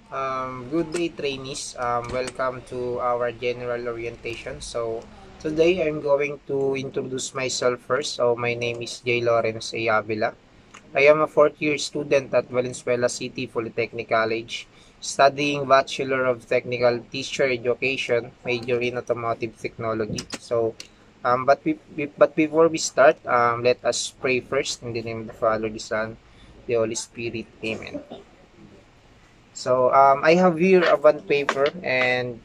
Good day, trainees. Welcome to our general orientation. So, today I'm going to introduce myself first. So, my name is J. Lawrence A. Abila. I am a fourth-year student at Valenzuela City Polytechnic College, studying Bachelor of Technical Teacher Education, major in Automotive Technology. So, but before we start, let us pray first in the name of the Father, the Son, the Holy Spirit. Amen. So I have here a bond paper and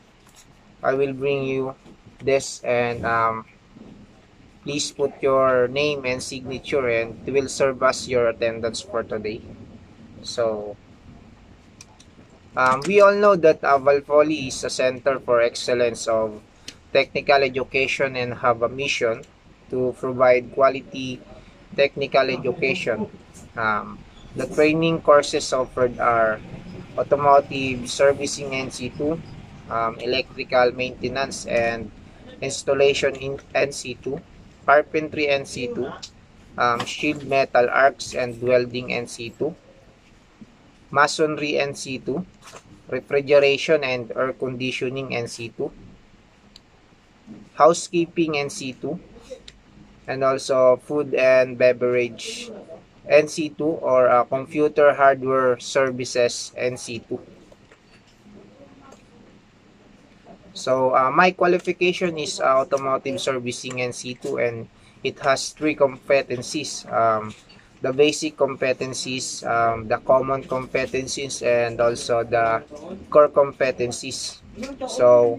I will bring you this and please put your name and signature and it will serve as your attendance for today. So we all know that Valpoli is a center for excellence of technical education and have a mission to provide quality technical education. The training courses offered are automotive servicing NC2, electrical maintenance and installation in NC2, carpentry NC2, sheet metal arcs and welding NC2, masonry NC2, refrigeration and air conditioning NC2, housekeeping NC2, and also food and beverage NC2 or computer hardware services NC2. So my qualification is automotive servicing NC2 and it has three competencies. The basic competencies, the common competencies, and also the core competencies. So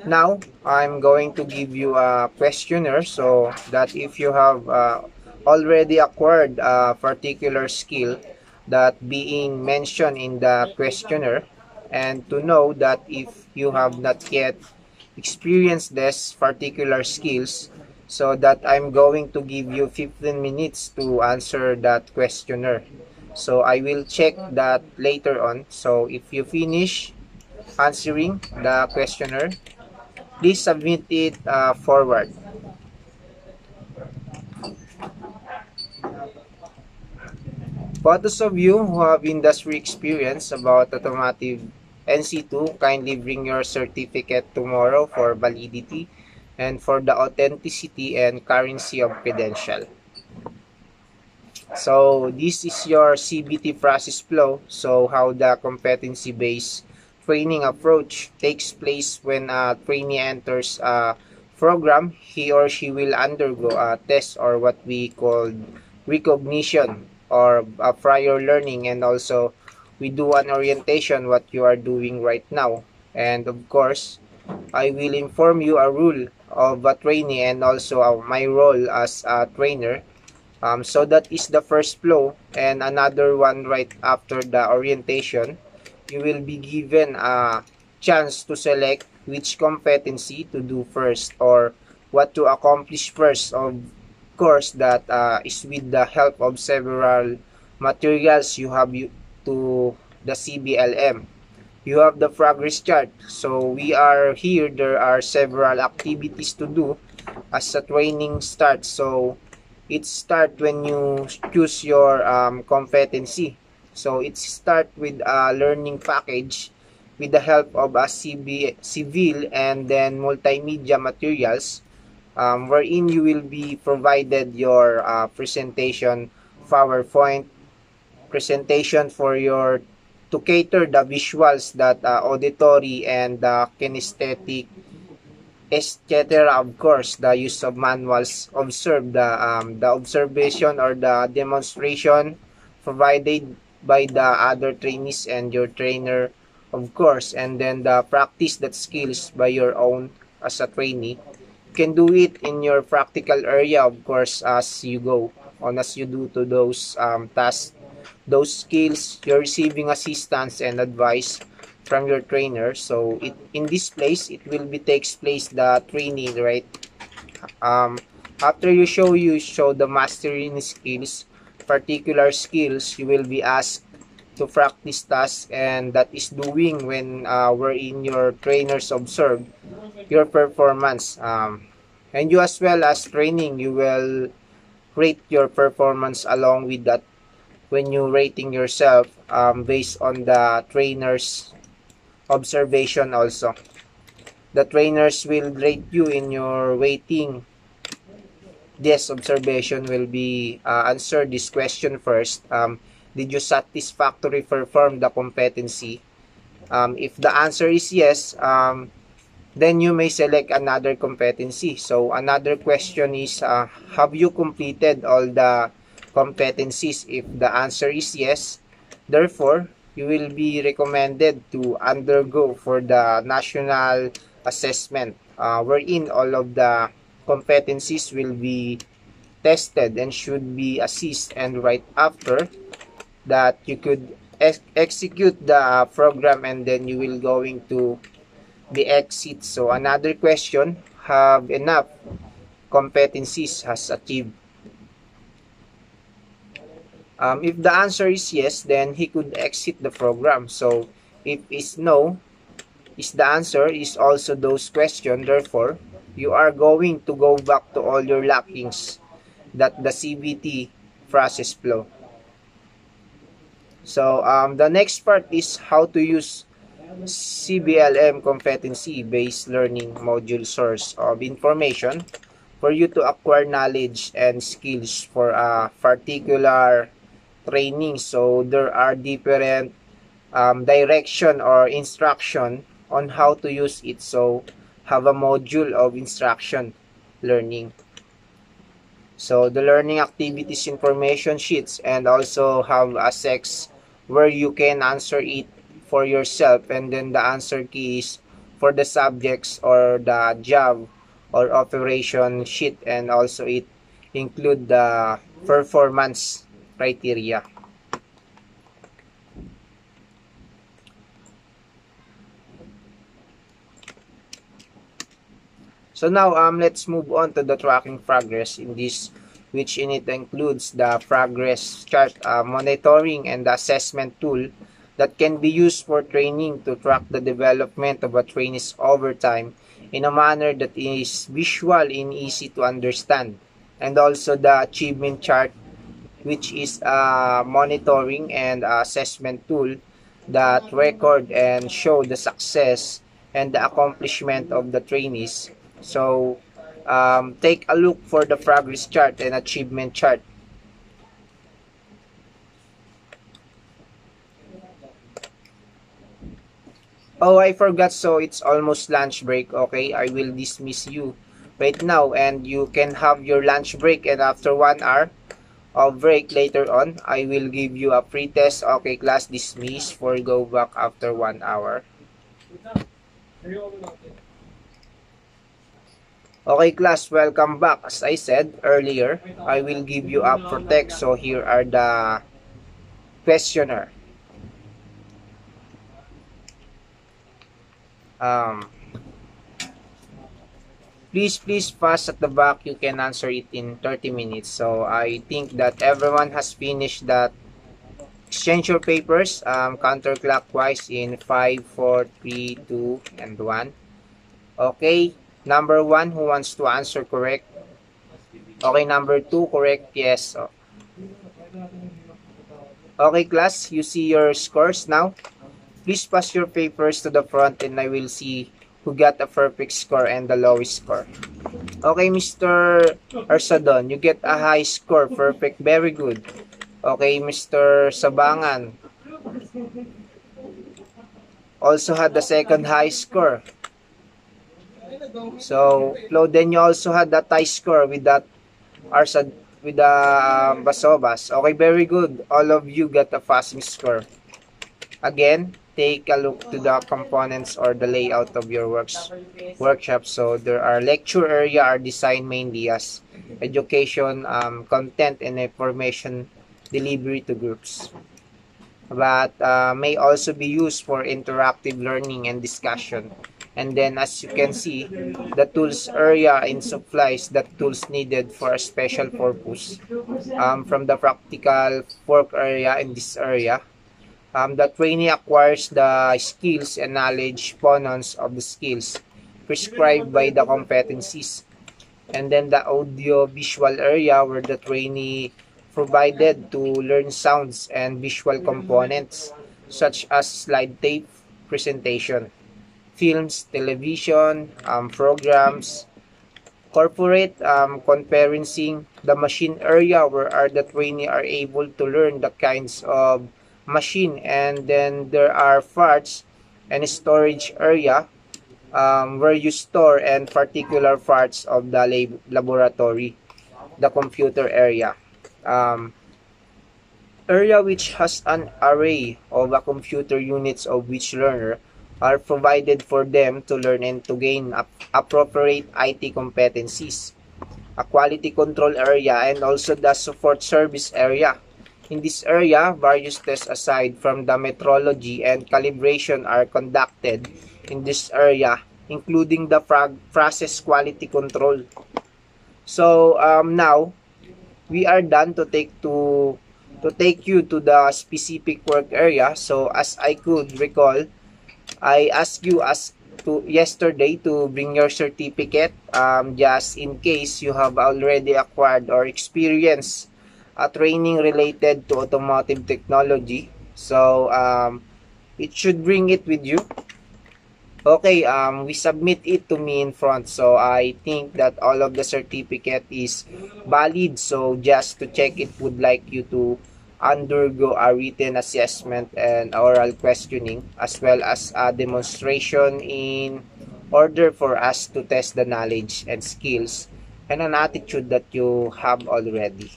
now I'm going to give you a questionnaire so that if you have already acquired a particular skill that being mentioned in the questionnaire, and to know that if you have not yet experienced this particular skills, so that I'm going to give you 15 minutes to answer that questionnaire. So I will check that later on. So if you finish answering the questionnaire, please submit it forward. For those of you who have industry experience about automotive NC2, kindly bring your certificate tomorrow for validity and for the authenticity and currency of credential. So this is your CBT process flow. So how the competency-based training approach takes place when a trainee enters a program, he or she will undergo a test or what we call recognition or a prior learning, and also we do an orientation what you are doing right now. And of course, I will inform you a rule of a trainee and also my role as a trainer. So that is the first flow, and another one right after the orientation, you will be given a chance to select which competency to do first or what to accomplish first. Of course, that is with the help of several materials you have to the CBLM. You have the progress chart. So we are here, there are several activities to do as the training starts. So it starts when you choose your competency. So it starts with a learning package with the help of a civil and then multimedia materials, wherein you will be provided your presentation, PowerPoint presentation for your to cater the visuals, that auditory and kinesthetic, etc. Of course, the use of manuals, observe the observation or the demonstration provided by the other trainees and your trainer, of course, and then the practice that skills by your own as a trainee. You can do it in your practical area, of course, as you go on, as you do to those tasks, those skills, you're receiving assistance and advice from your trainer. So it in this place it will be takes place the training, right? After you show the mastering skills, particular skills, you will be asked to practice tasks, and that is doing when wherein your trainers observe your performance, and you as well as training, you will rate your performance along with that when you rating yourself based on the trainers observation also. The trainers will rate you in your weighting. This observation will be answer this question first. Did you satisfactorily perform the competency? If the answer is yes, then you may select another competency. So another question is, have you completed all the competencies? If the answer is yes, therefore, you will be recommended to undergo for the national assessment, wherein all of the competencies will be tested and should be assessed, and right after that you could execute the program, and then you will going to the exit. So another question, have enough competencies has achieved. If the answer is yes, then he could exit the program. So if is no, is the answer is also those questions, therefore you are going to go back to all your lackings that the CBT process flow. So the next part is how to use CBLM competency-based learning module source of information for you to acquire knowledge and skills for a particular training. So there are different direction or instruction on how to use it. So have a module of instruction learning. So the learning activities information sheets, and also have a section where you can answer it for yourself, and then the answer keys for the subjects or the job or operation sheet, and also it include the performance criteria. So now let's move on to the tracking progress in this, which in it includes the progress chart, monitoring, and the assessment tool that can be used for training to track the development of a trainees over time in a manner that is visual and easy to understand. And also the achievement chart, which is a monitoring and assessment tool that record and show the success and the accomplishment of the trainees. So take a look for the progress chart and achievement chart. Oh, I forgot, so it's almost lunch break. Okay, I will dismiss you right now, and you can have your lunch break, and after 1 hour of break later on, I will give you a free test. Okay, class dismissed for go back after 1 hour. Okay, class, welcome back. As I said earlier, I will give you a protect. So here are the questionnaire. Please pass at the back. You can answer it in 30 minutes. So I think that everyone has finished that. Exchange your papers counterclockwise in 5, 4, 3, 2, and 1. Okay, number 1, who wants to answer correct? Okay, number 2, correct, yes. Okay, class, you see your scores now? Please pass your papers to the front, and I will see who got a perfect score and the lowest score. Okay, Mr. Arsadon, you get a high score, perfect, very good. Okay, Mr. Sabangan also had the second high score. So, Floden, you also had that high score with that Arsad, with the Basobas. Okay, very good. All of you got a passing score. Again, take a look to the components or the layout of your workshop. So there are lecture area are designed mainly as education, content, and information delivery to groups, but may also be used for interactive learning and discussion. And then as you can see, the tools area in supplies that tools needed for a special purpose, from the practical work area in this area. The trainee acquires the skills and knowledge components of the skills prescribed by the competencies. And then the audio visual area where the trainee provided to learn sounds and visual components such as slide tape, presentation, films, television, programs, corporate conferencing, the machine area where the trainee are able to learn the kinds of machine, and then there are parts and storage area where you store and particular parts of the laboratory, the computer area. Um, area which has an array of computer units of which learner are provided for them to learn and to gain appropriate IT competencies. A quality control area and also the support service area. In this area, various tests aside from the metrology and calibration are conducted in this area, including the process quality control. So now we are done to take you to the specific work area. So as I could recall, I asked you yesterday to bring your certificate just in case you have already acquired or experienced a training related to automotive technology. So it should bring it with you. Okay, we submit it to me in front. So I think that all of the certificate is valid. So just to check it, would like you to undergo a written assessment and oral questioning as well as a demonstration in order for us to test the knowledge and skills and an attitude that you have already.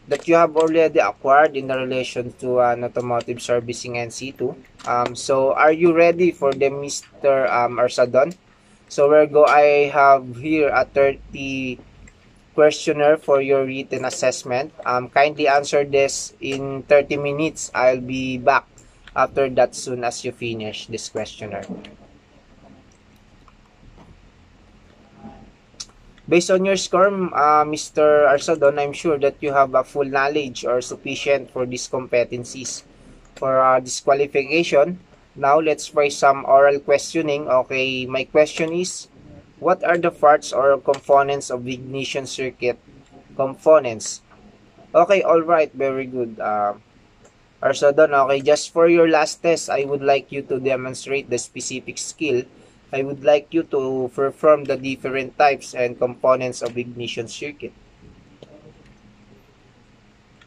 That you have already acquired in relation to an automotive servicing NC2. So are you ready for the Mr. Arsadon? So I have here a 30 questionnaire for your written assessment. Kindly answer this in 30 minutes. I'll be back after that soon as you finish this questionnaire. Based on your score, Mr. Arsadon, I'm sure that you have a full knowledge or sufficient for these competencies. For disqualification, now let's try some oral questioning. Okay, my question is, what are the parts or components of ignition circuit components? Okay, alright, very good. Arsadon, okay, just for your last test, I would like you to demonstrate the specific skill. I would like you to perform the different types and components of ignition circuit.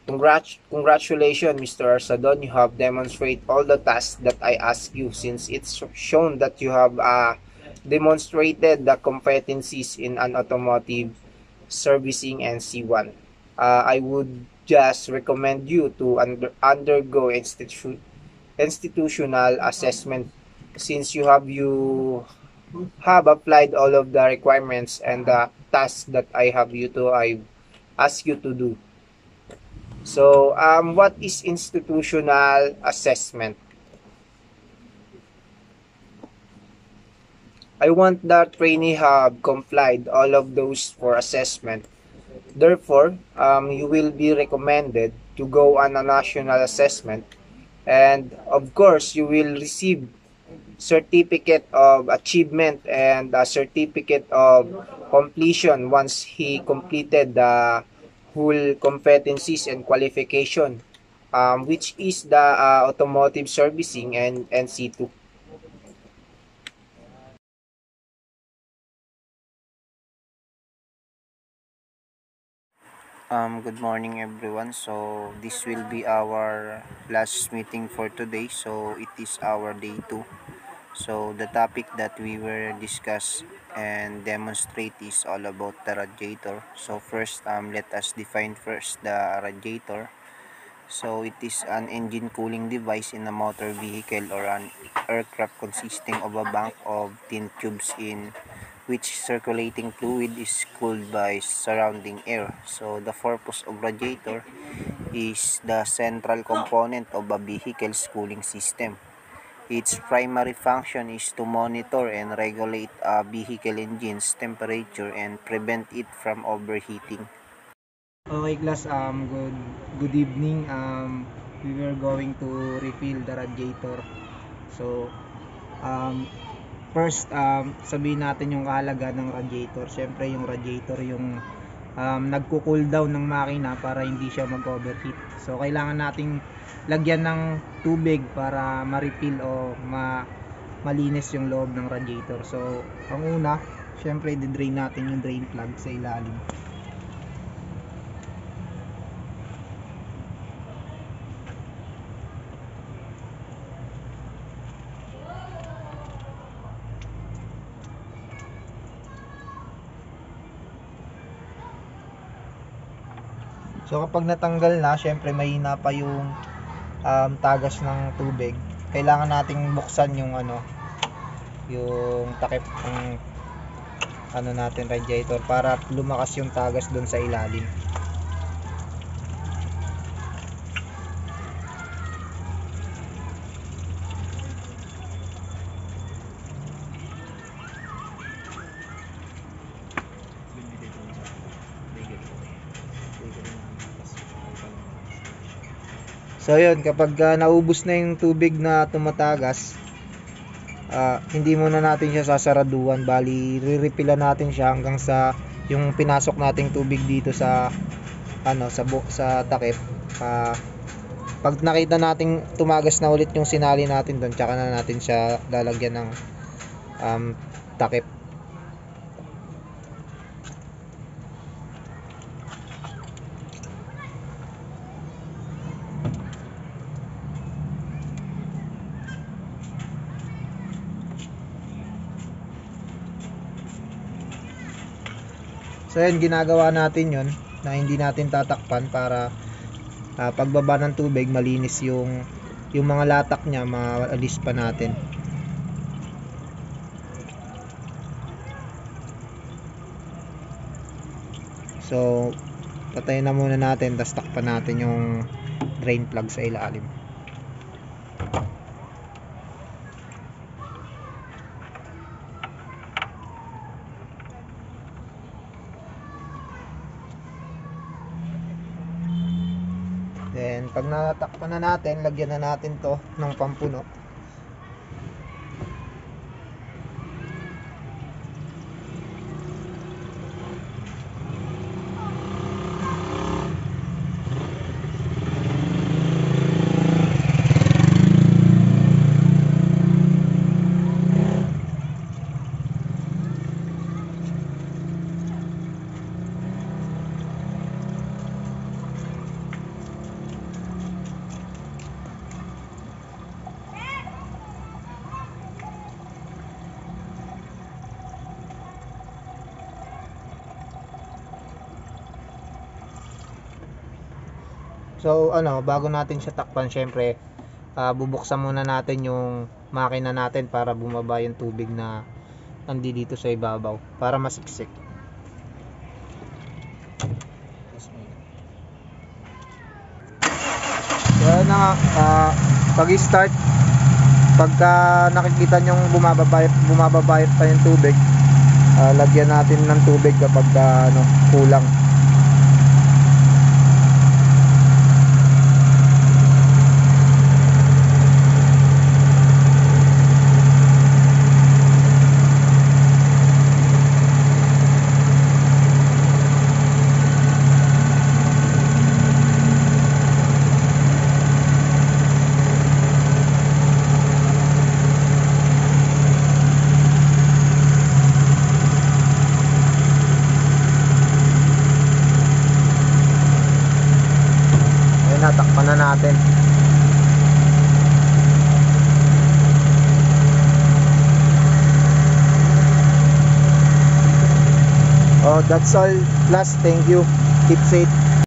Congratulations, Mr. Arsadon. You have demonstrated all the tasks that I asked you, since it's shown that you have demonstrated the competencies in an automotive servicing and C1. I would just recommend you to undergo institutional assessment, since you have applied all of the requirements and the tasks that I ask you to do. So what is institutional assessment? I want the trainee have complied all of those for assessment. Therefore, you will be recommended to go on a national assessment, and of course you will receive certificate of achievement and a certificate of completion once he completed the whole competencies and qualification, which is the automotive servicing and NC2. Good morning everyone. So this will be our last meeting for today. So it is our day 2. So the topic that we will discuss and demonstrate is all about the radiator. So first, let us define first the radiator. So it is an engine cooling device in a motor vehicle or an aircraft consisting of a bank of thin tubes in which circulating fluid is cooled by surrounding air. So the purpose of radiator is the central component of a vehicle's cooling system. Its primary function is to monitor and regulate a vehicle engine's temperature and prevent it from overheating. Okay class, good evening. We were going to refill the radiator. So first sabihin natin yung kahalaga ng radiator. Siyempre yung radiator yung nagko-cool down ng makina para hindi siya mag-overheat. So kailangan nating lagyan ng tubig para ma-refill o malinis yung loob ng radiator. So ang una, syempre i-drain natin yung drain plug sa ilalim. So kapag natanggal na, syempre mahina pa yung tagas ng tubig. Kailangan nating buksan yung yung takip ng natin radiator para lumakas yung tagas doon sa ilalim. So yun, kapag naubos na yung tubig na tumatagas, hindi muna natin siya sasaraduan, bali re-refillan natin siya hanggang sa yung pinasok nating tubig dito sa sa takip. Pag nakita nating tumagas na ulit yung sinali natin doon, tsaka na natin siya lalagyan ng takip. So yun, ginagawa natin yun na hindi natin tatakpan para pagbaba ng tubig malinis yung mga latak niya, maalis pa natin. So patayin na muna natin, tapos takpan natin yung drain plug sa ilalim. Then pag natakpan na natin, lagyan na natin to ng pampuno. So bago natin siya takpan, syempre bubuksan muna natin yung makina natin para bumaba yung tubig na nandito sa ibabaw para masiksik. So pag start, pagka nakikita nyong bumababa pa yung tubig, lagyan natin ng tubig kapag kulang. Natakpan na natin. Oh, that's all. Last, thank you. Keep safe.